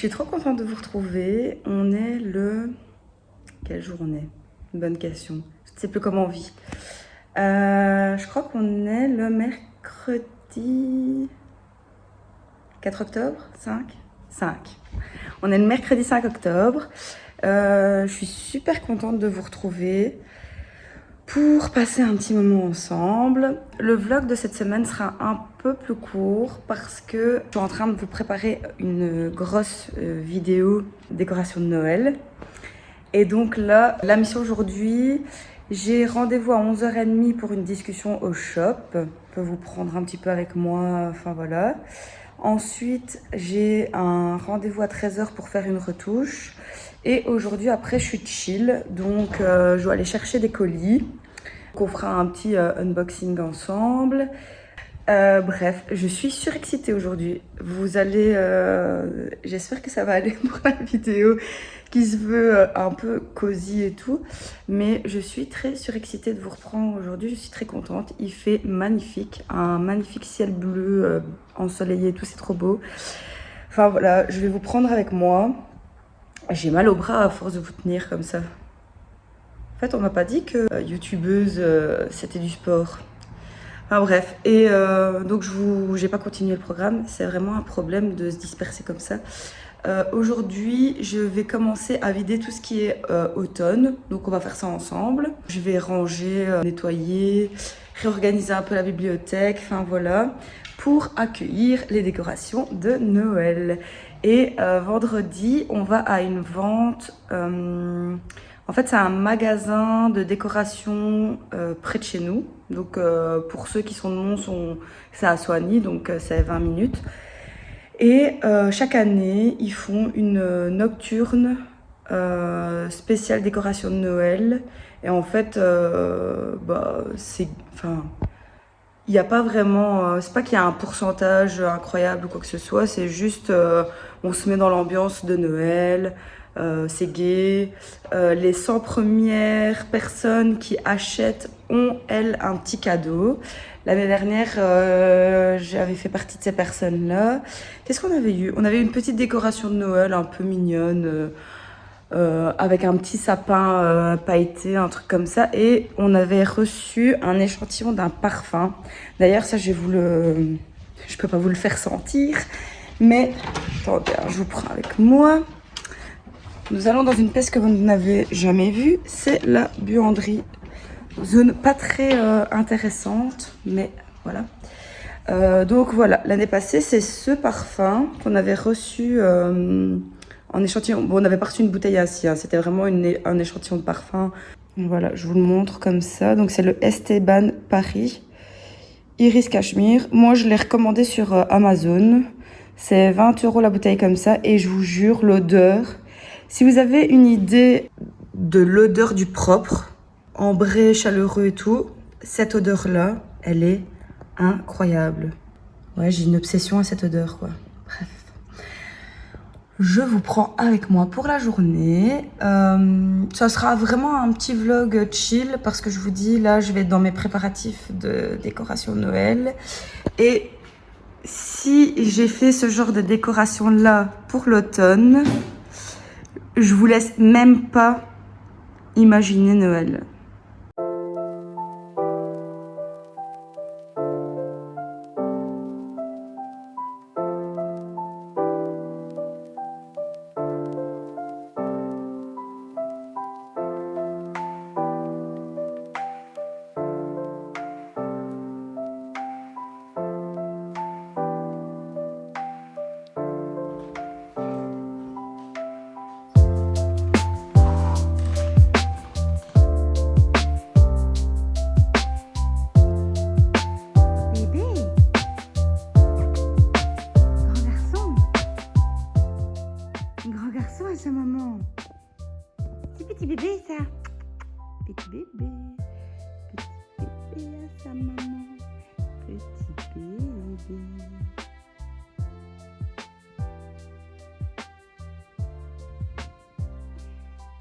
suis trop contente de vous retrouver. On est le... Quel jour on est? Une bonne question. Je ne sais plus comment on vit. Je crois qu'on est le mercredi 4 octobre 5. On est le mercredi 5 octobre. Je suis super contente de vous retrouver pour passer un petit moment ensemble. Le vlog de cette semaine sera un peu plus court parce que je suis en train de vous préparer une grosse vidéo décoration de Noël. Et donc là, la mission aujourd'hui, j'ai rendez-vous à 11h30 pour une discussion au shop. Je peux vous prendre un petit peu avec moi, enfin voilà. Ensuite, j'ai un rendez-vous à 13h pour faire une retouche. Et aujourd'hui, après, je suis chill. Donc, je dois aller chercher des colis. Donc, on fera un petit unboxing ensemble. Bref, je suis surexcitée aujourd'hui. Vous allez... j'espère que ça va aller pour la vidéo qui se veut un peu cosy et tout. Mais je suis très surexcitée de vous reprendre aujourd'hui. Je suis très contente. Il fait magnifique. Un magnifique ciel bleu ensoleillé et tout. C'est trop beau. Enfin voilà, je vais vous prendre avec moi. J'ai mal au bras à force de vous tenir comme ça. En fait, on m'a pas dit que youtubeuse, c'était du sport. Enfin bref, et donc j'ai pas continué le programme, c'est vraiment un problème de se disperser comme ça. Aujourd'hui, je vais commencer à vider tout ce qui est automne, donc on va faire ça ensemble. Je vais ranger, nettoyer, réorganiser un peu la bibliothèque, enfin voilà, pour accueillir les décorations de Noël. Et vendredi, on va à une vente... En fait, c'est un magasin de décoration près de chez nous. Donc, pour ceux qui sont de Mons, c'est à Soigny, donc c'est 20 minutes. Et chaque année, ils font une nocturne spéciale décoration de Noël. Et en fait, il n'y a pas vraiment... c'est pas qu'il y a un pourcentage incroyable ou quoi que ce soit. C'est juste, on se met dans l'ambiance de Noël. C'est gai. Les 100 premières personnes qui achètent ont, elles, un petit cadeau. L'année dernière, j'avais fait partie de ces personnes-là. Qu'est-ce qu'on avait eu? On avait une petite décoration de Noël un peu mignonne, avec un petit sapin pailleté, un truc comme ça. Et on avait reçu un échantillon d'un parfum. D'ailleurs, ça, je peux pas vous le faire sentir. Mais, attendez, je vous prends avec moi. Nous allons dans une pièce que vous n'avez jamais vue, c'est la buanderie. Zone pas très intéressante, mais voilà. Donc voilà, l'année passée, c'est ce parfum qu'on avait reçu en échantillon. Bon, on n'avait pas reçu une bouteille ainsi, hein, c'était vraiment un échantillon de parfum. Voilà, je vous le montre comme ça. Donc c'est le Esteban Paris Iris Cachemire. Moi, je l'ai recommandé sur Amazon. C'est 20 € la bouteille comme ça, et je vous jure, l'odeur... Si vous avez une idée de l'odeur du propre, ambré, chaleureux et tout, cette odeur-là, elle est incroyable. Ouais, j'ai une obsession à cette odeur, quoi. Bref. Je vous prends avec moi pour la journée. Ça sera vraiment un petit vlog chill parce que je vous dis, là, je vais être dans mes préparatifs de décoration de Noël. Et si j'ai fait ce genre de décoration-là pour l'automne... Je vous laisse même pas imaginer Noël. Sa maman. C'est petit bébé ça. Petit bébé. Petit bébé à sa maman. Petit bébé.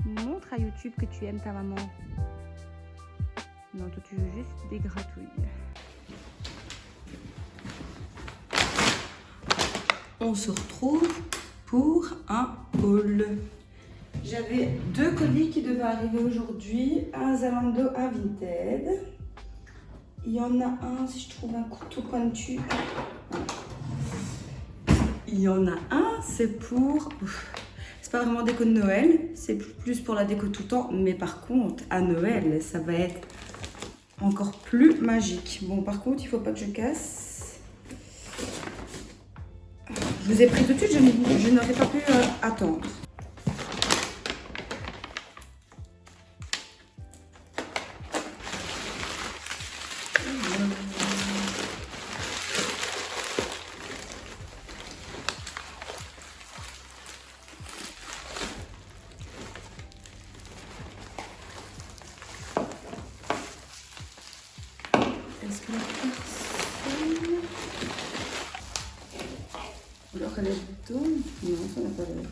Montre à YouTube que tu aimes ta maman. Non, toi tu veux juste des gratouilles. On se retrouve pour un haul. J'avais 2 colis qui devaient arriver aujourd'hui, un Zalando, un Vinted. Il y en a un, si je trouve un couteau pointu. Il y en a un, c'est pour... C'est pas vraiment déco de Noël, c'est plus pour la déco tout le temps. Mais par contre, à Noël, ça va être encore plus magique. Bon, par contre, il faut pas que je casse. Je vous ai pris tout de suite, je n'aurais pas pu attendre. Est-ce que la personne... Alors elle est dedans? Non, ça n'a pas l'air.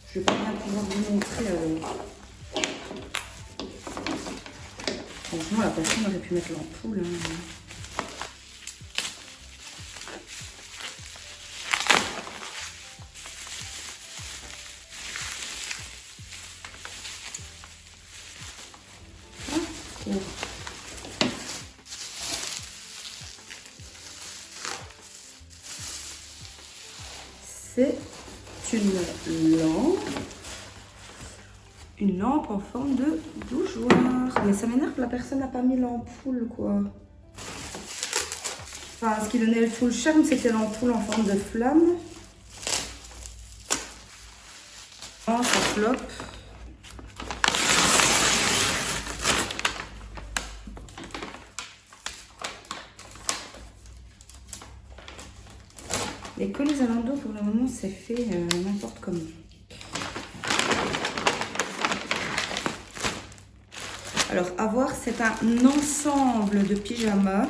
Je vais pas bien pouvoir vous montrer. Franchement, la personne aurait pu mettre l'ampoule. Hein. Ah, oh. C'est une lampe en forme de bougeoir. Mais ça m'énerve que la personne n'a pas mis l'ampoule, quoi. Enfin, ce qui donnait le full charme, c'était l'ampoule en forme de flamme. Oh, ça floppe. Les colis Zalando, pour le moment, c'est fait n'importe comment. Alors, à voir, c'est un ensemble de pyjamas.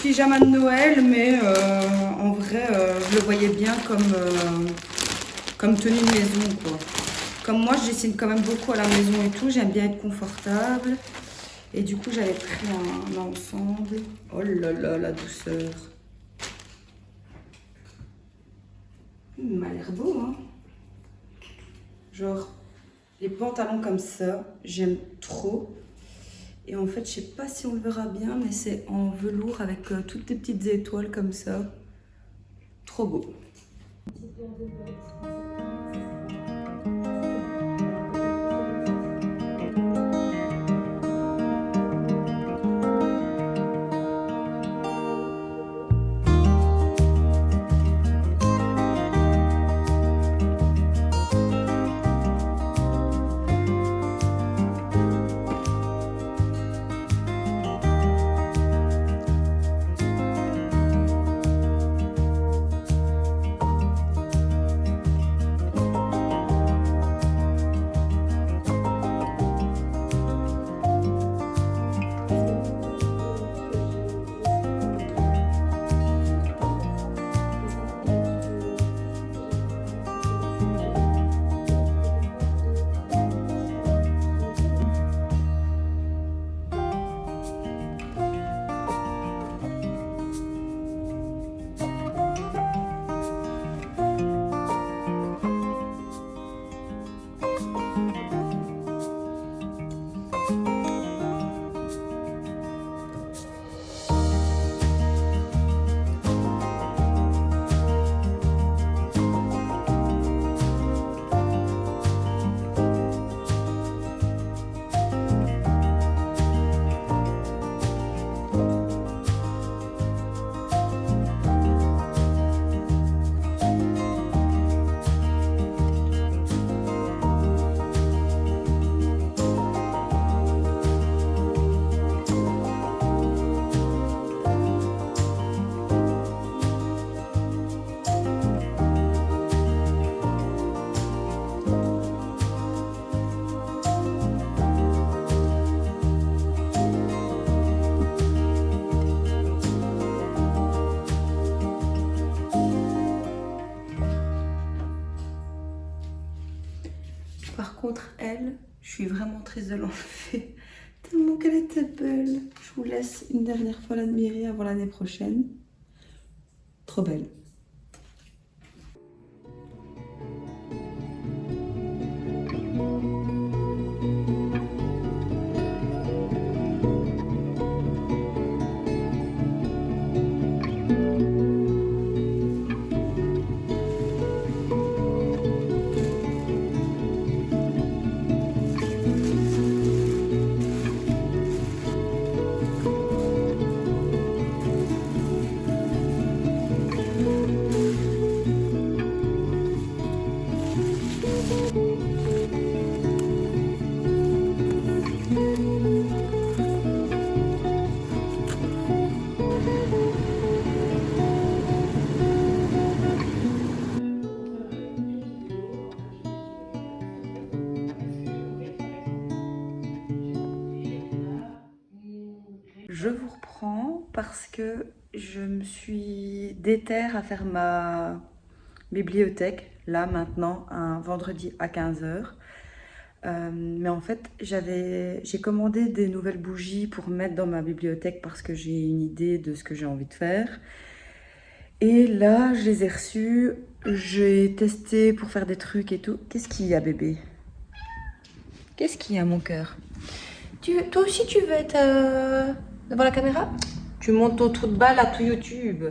Pyjama de Noël, mais en vrai, je le voyais bien comme tenue de maison, quoi. Comme moi, je dessine quand même beaucoup à la maison et tout, j'aime bien être confortable. Et du coup, j'avais pris un ensemble. Oh là là, la douceur. Il m'a l'air beau, hein. Genre, les pantalons comme ça, j'aime trop. Et en fait, je sais pas si on le verra bien, mais c'est en velours avec toutes les petites étoiles comme ça. Trop beau. Par contre, elle, je suis vraiment triste de l'enlever. Tellement qu'elle était belle. Je vous laisse une dernière fois l'admirer avant l'année prochaine. Trop belle. je vous reprends parce que je me suis déterre à faire ma bibliothèque, là maintenant, un vendredi à 15 heures. Mais en fait, j'ai commandé des nouvelles bougies pour mettre dans ma bibliothèque parce que j'ai une idée de ce que j'ai envie de faire. Et là, je les ai reçues, j'ai testé pour faire des trucs et tout. Qu'est-ce qu'il y a, bébé? Qu'est-ce qu'il y a, mon cœur? Toi aussi, tu veux être devant la caméra? Tu montes ton trou de balle à tout YouTube.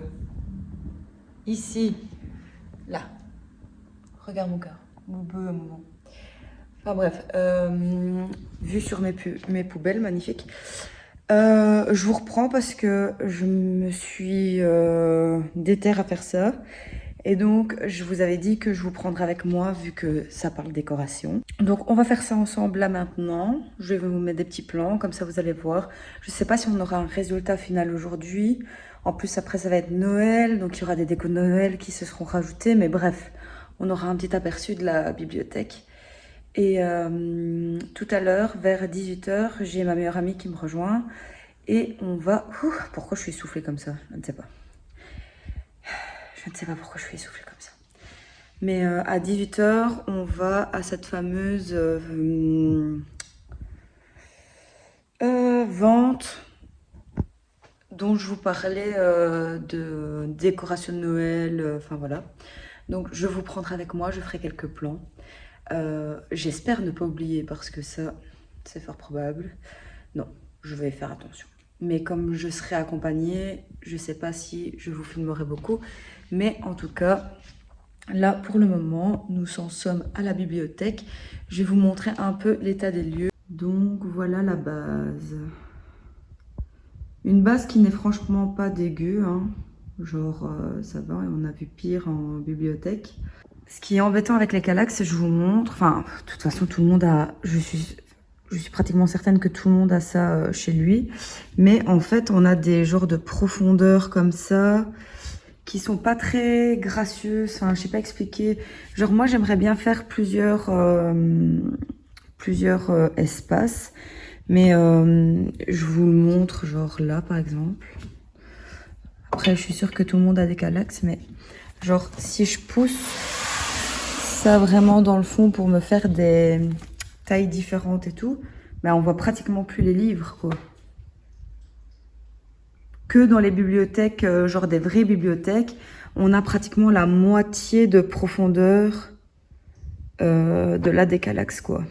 Ici. Là. Regarde mon cœur. Boubou, un moment. Enfin bref, vue sur mes poubelles, magnifique. Je vous reprends parce que je me suis déterre à faire ça. Et donc, je vous avais dit que je vous prendrais avec moi vu que ça parle décoration. Donc, on va faire ça ensemble là maintenant. Je vais vous mettre des petits plans, comme ça vous allez voir. Je ne sais pas si on aura un résultat final aujourd'hui. En plus, après, ça va être Noël. Donc, il y aura des décos de Noël qui se seront rajoutées. Mais bref, on aura un petit aperçu de la bibliothèque. Et tout à l'heure, vers 18 h, j'ai ma meilleure amie qui me rejoint. Et on va... pourquoi je suis essoufflée comme ça? Je ne sais pas. Je ne sais pas pourquoi je suis essoufflée comme ça. Mais à 18 h, on va à cette fameuse vente dont je vous parlais de décoration de Noël. Enfin voilà. Donc je vous prendrai avec moi, je ferai quelques plans. J'espère ne pas oublier parce que ça, c'est fort probable. Non, je vais faire attention. Mais comme je serai accompagnée, je ne sais pas si je vous filmerai beaucoup. Mais en tout cas, là, pour le moment, nous en sommes à la bibliothèque. Je vais vous montrer un peu l'état des lieux. Donc, voilà la base. Une base qui n'est franchement pas dégueu, hein. Genre, ça va, on a vu pire en bibliothèque. Ce qui est embêtant avec les Kallax, je vous montre... Enfin, de toute façon, tout le monde a... Je suis pratiquement certaine que tout le monde a ça chez lui. Mais en fait, on a des genres de profondeur comme ça qui sont pas très gracieuses. Enfin, je sais pas expliquer. Genre, moi, j'aimerais bien faire plusieurs espaces. Mais je vous le montre, genre là, par exemple. Après, je suis sûre que tout le monde a des Kallax, mais genre, si je pousse ça vraiment dans le fond pour me faire des tailles différentes et tout, ben on voit pratiquement plus les livres, quoi. Que dans les bibliothèques, genre des vraies bibliothèques, on a pratiquement la moitié de profondeur de la des Kallax, quoi.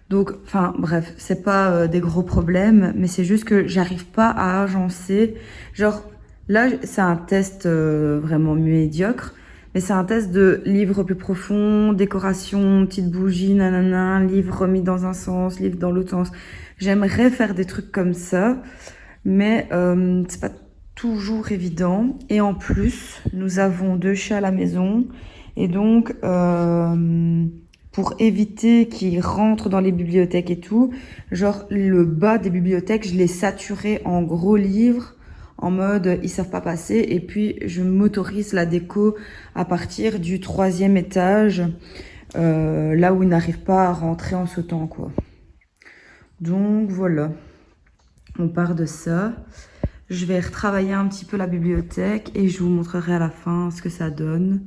Donc, enfin, bref, c'est pas des gros problèmes, mais c'est juste que j'arrive pas à agencer. Genre, là, c'est un test vraiment médiocre, mais c'est un test de livre plus profond, décoration, petite bougie, nanana, livre remis dans un sens, livre dans l'autre sens. J'aimerais faire des trucs comme ça, mais c'est pas toujours évident. Et en plus, nous avons 2 chats à la maison, et donc... pour éviter qu'ils rentrent dans les bibliothèques et tout, genre le bas des bibliothèques, je l'ai saturé en gros livres, en mode ils savent pas passer, et puis je m'autorise la déco à partir du 3e étage, là où ils n'arrivent pas à rentrer en sautant, quoi. Donc voilà, on part de ça. Je vais retravailler un petit peu la bibliothèque et je vous montrerai à la fin ce que ça donne.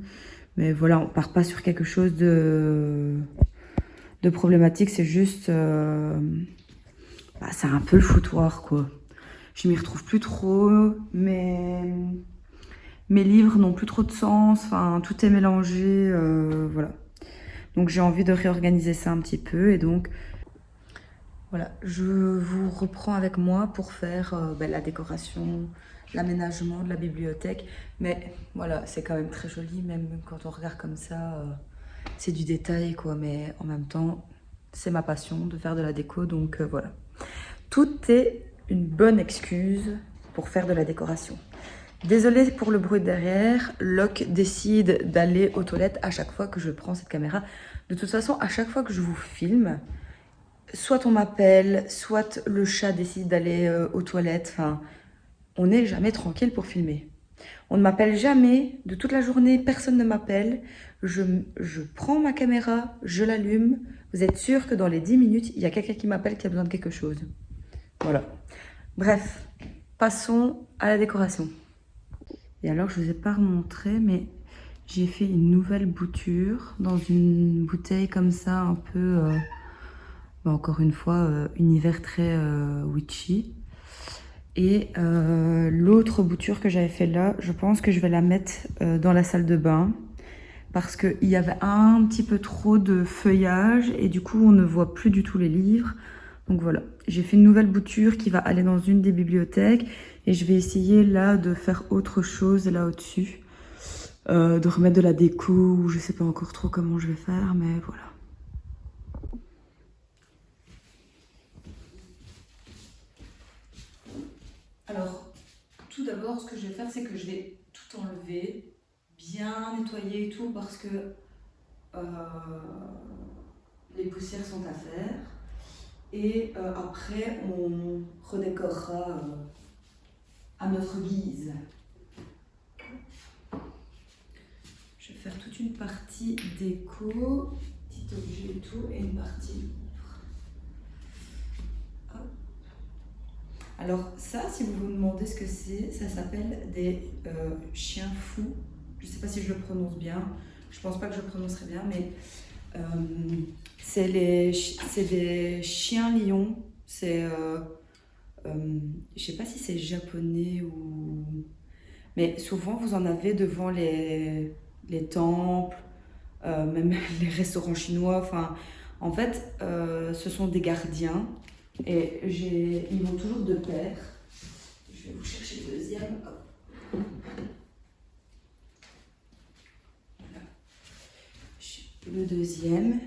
Mais voilà, on part pas sur quelque chose de problématique, c'est juste... c'est un peu le foutoir, quoi. Je m'y retrouve plus trop, mes livres n'ont plus trop de sens, enfin, tout est mélangé, voilà. Donc j'ai envie de réorganiser ça un petit peu, et donc... Voilà, je vous reprends avec moi pour faire la décoration, l'aménagement de la bibliothèque. Mais voilà, c'est quand même très joli, même quand on regarde comme ça, c'est du détail, quoi. Mais en même temps, c'est ma passion de faire de la déco, donc voilà. Tout est une bonne excuse pour faire de la décoration. Désolée pour le bruit derrière, Locke décide d'aller aux toilettes à chaque fois que je prends cette caméra. De toute façon, à chaque fois que je vous filme, soit on m'appelle, soit le chat décide d'aller aux toilettes. Enfin, on n'est jamais tranquille pour filmer. On ne m'appelle jamais, de toute la journée, personne ne m'appelle. Je prends ma caméra, je l'allume. Vous êtes sûr que dans les 10 minutes, il y a quelqu'un qui m'appelle qui a besoin de quelque chose. Voilà. Bref, passons à la décoration. Et alors, je ne vous ai pas remontré, mais j'ai fait une nouvelle bouture dans une bouteille comme ça, un peu, encore une fois, univers très witchy. Et l'autre bouture que j'avais fait là, je pense que je vais la mettre dans la salle de bain parce qu'il y avait un petit peu trop de feuillage et du coup on ne voit plus du tout les livres. Donc voilà, j'ai fait une nouvelle bouture qui va aller dans une des bibliothèques et je vais essayer là de faire autre chose là au-dessus. De remettre de la déco ou je sais pas encore trop comment je vais faire, mais voilà. Alors, tout d'abord, ce que je vais faire, c'est que je vais tout enlever, bien nettoyer et tout, parce que les poussières sont à faire. Et après, on redécorera à notre guise. Je vais faire toute une partie déco, petit objet et tout, et une partie livre. Hop. Alors ça, si vous vous demandez ce que c'est, ça s'appelle des chiens fous. Je ne sais pas si je le prononce bien, je pense pas que je le prononcerai bien, mais c'est des chiens lions. Je sais pas si c'est japonais ou... Mais souvent, vous en avez devant les temples, même les restaurants chinois. Enfin, en fait, ce sont des gardiens et ils vont toujours de pair. Je vais vous chercher le deuxième. Hop. Voilà. Le deuxième.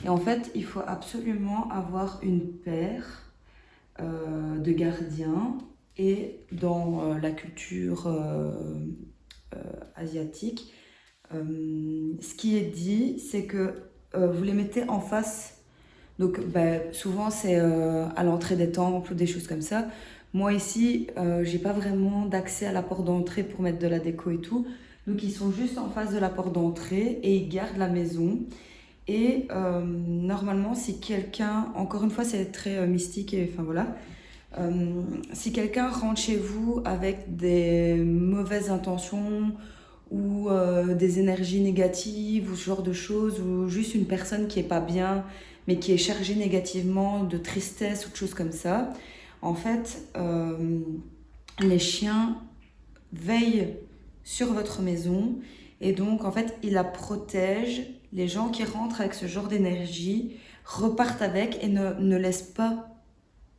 Et en fait, il faut absolument avoir une paire de gardiens. Et dans la culture asiatique, ce qui est dit, c'est que vous les mettez en face. Donc souvent c'est à l'entrée des temples ou des choses comme ça. Moi ici, j'ai pas vraiment d'accès à la porte d'entrée pour mettre de la déco et tout. Donc ils sont juste en face de la porte d'entrée et ils gardent la maison. Et normalement, si quelqu'un, encore une fois c'est très mystique et enfin voilà, si quelqu'un rentre chez vous avec des mauvaises intentions ou des énergies négatives ou ce genre de choses, ou juste une personne qui est pas bien mais qui est chargée négativement de tristesse ou de choses comme ça, en fait, les chiens veillent sur votre maison et donc en fait ils la protègent. Les gens qui rentrent avec ce genre d'énergie repartent avec et ne laissent pas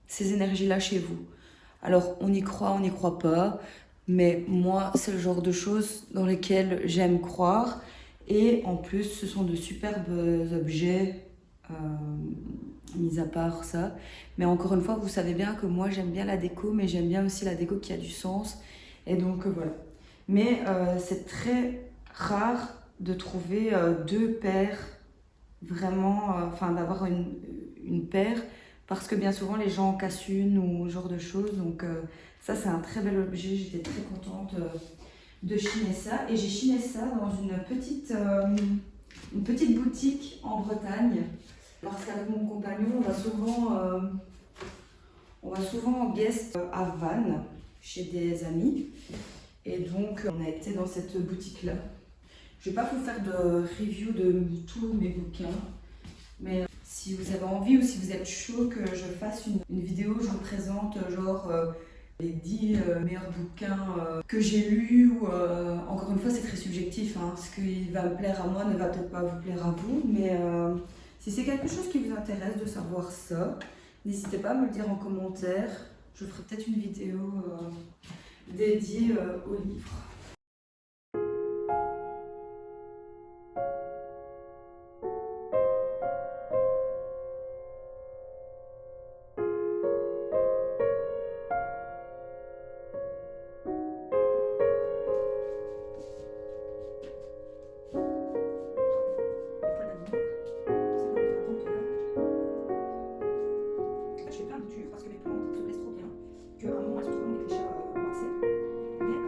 ces énergies-là chez vous. Alors, on n'y croit pas, mais moi, c'est le genre de choses dans lesquelles j'aime croire. Et en plus, ce sont de superbes objets, mis à part ça. Mais encore une fois, vous savez bien que moi, j'aime bien la déco, mais j'aime bien aussi la déco qui a du sens. Et donc, voilà. Mais c'est très rare de trouver deux paires, vraiment, enfin, d'avoir une paire parce que bien souvent les gens en cassent une ou ce genre de choses. Donc ça c'est un très bel objet, j'étais très contente de chiner ça. Et j'ai chiné ça dans une petite boutique en Bretagne. Parce qu'avec mon compagnon on va souvent en guest à Vannes chez des amis. Et donc on a été dans cette boutique là. Je ne vais pas vous faire de review de tous mes bouquins, mais si vous avez envie ou si vous êtes chaud que je fasse une vidéo, je vous présente genre les 10 meilleurs bouquins que j'ai lus, ou encore une fois c'est très subjectif, hein, ce qui va me plaire à moi ne va peut-être pas vous plaire à vous, mais si c'est quelque chose qui vous intéresse de savoir ça, n'hésitez pas à me le dire en commentaire, je ferai peut-être une vidéo dédiée au livre. Parce que mes plantes se plaisent trop bien, qu'à un moment elles sont trop longues et déjà coincées. Mais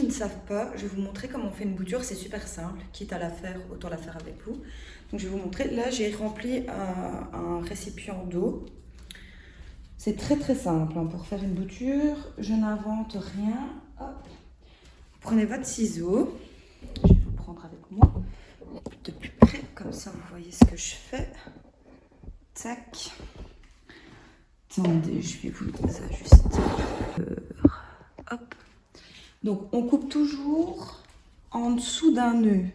ne savent pas, je vais vous montrer comment on fait une bouture. C'est super simple, quitte à la faire, autant la faire avec vous. Donc je vais vous montrer. Là, j'ai rempli un récipient d'eau. C'est très simple hein, pour faire une bouture. Je n'invente rien. Hop. Vous prenez votre ciseau. Je vais vous prendre avec moi de plus près, comme ça vous voyez ce que je fais. Tac. Attendez, je vais vous ajuster. Hop. Donc on coupe toujours en dessous d'un nœud.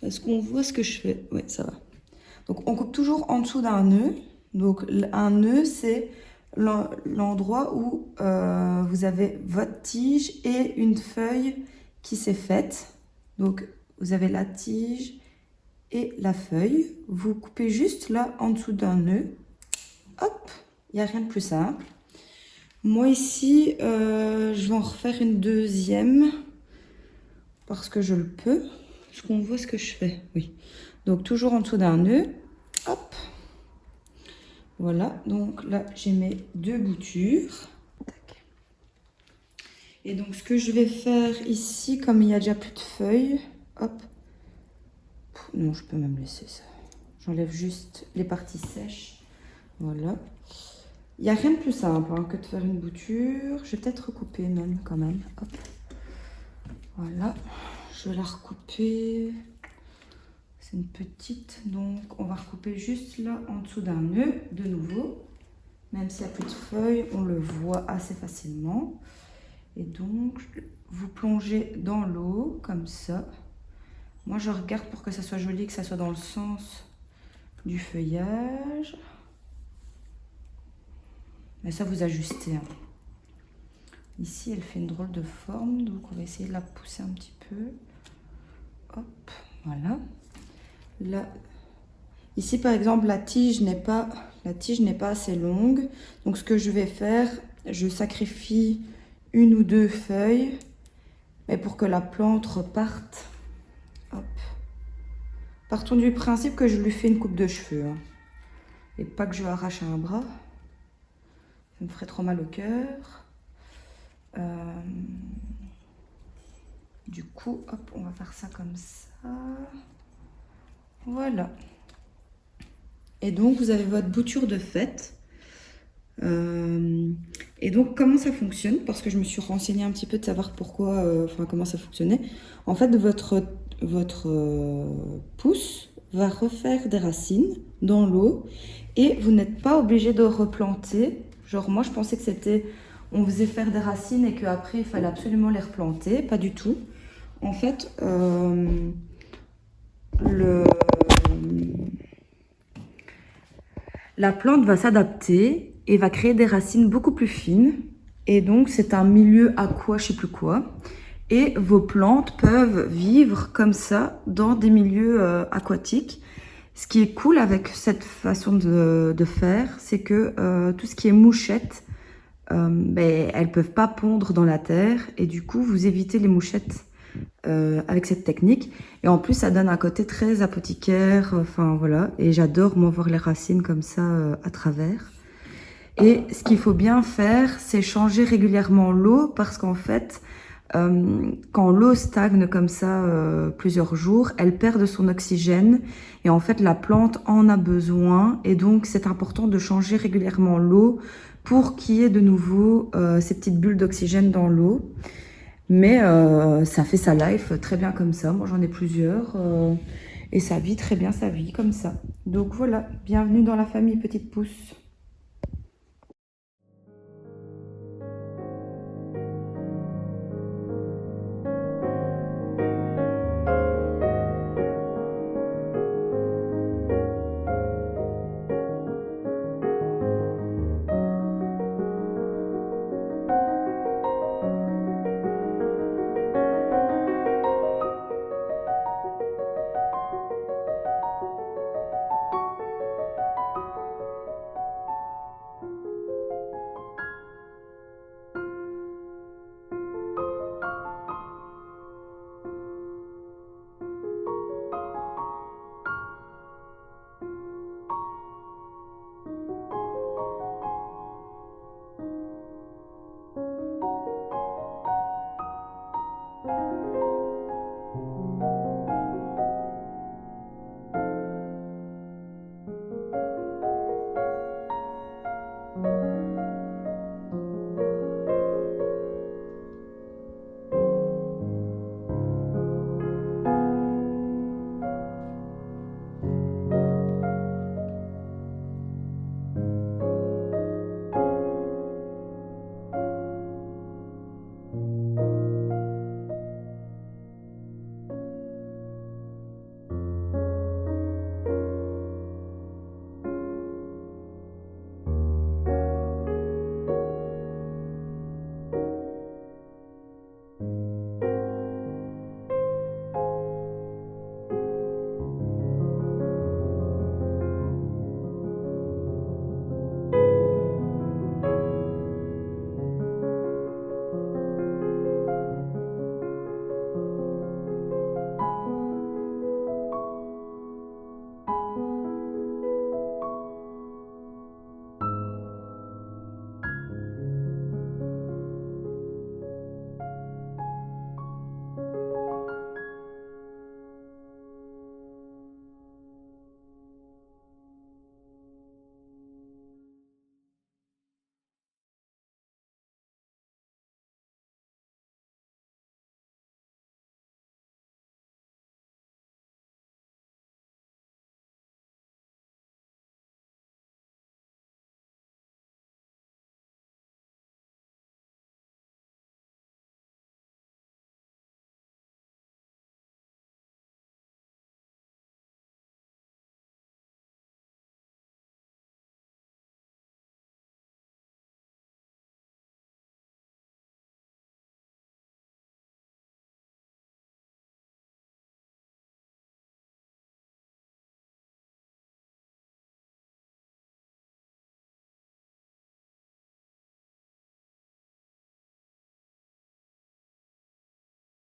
Est-ce qu'on voit ce que je fais? Oui, ça va. Donc on coupe toujours en dessous d'un nœud. Donc un nœud, c'est l'endroit où vous avez votre tige et une feuille qui s'est faite. Donc vous avez la tige et la feuille. Vous coupez juste là en dessous d'un nœud. Hop, il n'y a rien de plus simple. Moi ici, je vais en refaire une deuxième parce que je le peux. Est-ce qu'on voit ce que je fais? Oui. Donc toujours en dessous d'un nœud. Hop. Voilà. Donc là, j'ai mes deux boutures. Tac. Et donc ce que je vais faire ici, comme il n'y a déjà plus de feuilles, hop. Non, je peux même laisser ça. J'enlève juste les parties sèches. Voilà. Il n'y a rien de plus simple hein, que de faire une bouture. Je vais peut-être recouper même quand même. Hop. Voilà. Je vais la recouper. C'est une petite. Donc on va recouper juste là en dessous d'un nœud de nouveau. Même s'il n'y a plus de feuilles, on le voit assez facilement. Et donc vous plongez dans l'eau comme ça. Moi je regarde pour que ça soit joli, que ça soit dans le sens du feuillage. Mais ça vous ajustez. Hein. Ici, elle fait une drôle de forme, donc on va essayer de la pousser un petit peu. Hop, voilà. Là, ici par exemple, la tige n'est pas assez longue. Donc ce que je vais faire, je sacrifie une ou deux feuilles, mais pour que la plante reparte. Hop. Partons du principe que je lui fais une coupe de cheveux. Hein, et pas que je lui arrache un bras. Ça me ferait trop mal au cœur. Du coup, hop, on va faire ça comme ça. Voilà. Et donc, vous avez votre bouture de fête. Et donc, comment ça fonctionne? Parce que je me suis renseignée un petit peu de savoir pourquoi, comment ça fonctionnait. En fait, votre pouce va refaire des racines dans l'eau et vous n'êtes pas obligé de replanter. Genre moi je pensais que c'était, on faisait faire des racines et qu'après il fallait absolument les replanter. Pas du tout. En fait, la plante va s'adapter et va créer des racines beaucoup plus fines. Et donc c'est un milieu aqua, je sais plus quoi. Et vos plantes peuvent vivre comme ça dans des milieux aquatiques. Ce qui est cool avec cette façon de faire, c'est que tout ce qui est mouchettes, elles peuvent pas pondre dans la terre. Et du coup, vous évitez les mouchettes avec cette technique. Et en plus, ça donne un côté très apothicaire. Enfin, voilà. Et j'adore, moi, voir les racines comme ça à travers. Et ce qu'il faut bien faire, c'est changer régulièrement l'eau parce qu'en fait, quand l'eau stagne comme ça plusieurs jours, elle perd de son oxygène et en fait la plante en a besoin et donc c'est important de changer régulièrement l'eau pour qu'il y ait de nouveau ces petites bulles d'oxygène dans l'eau. Mais ça fait sa life très bien comme ça. Moi j'en ai plusieurs et ça vit très bien sa vie comme ça. Donc voilà, bienvenue dans la famille Petite Pousse.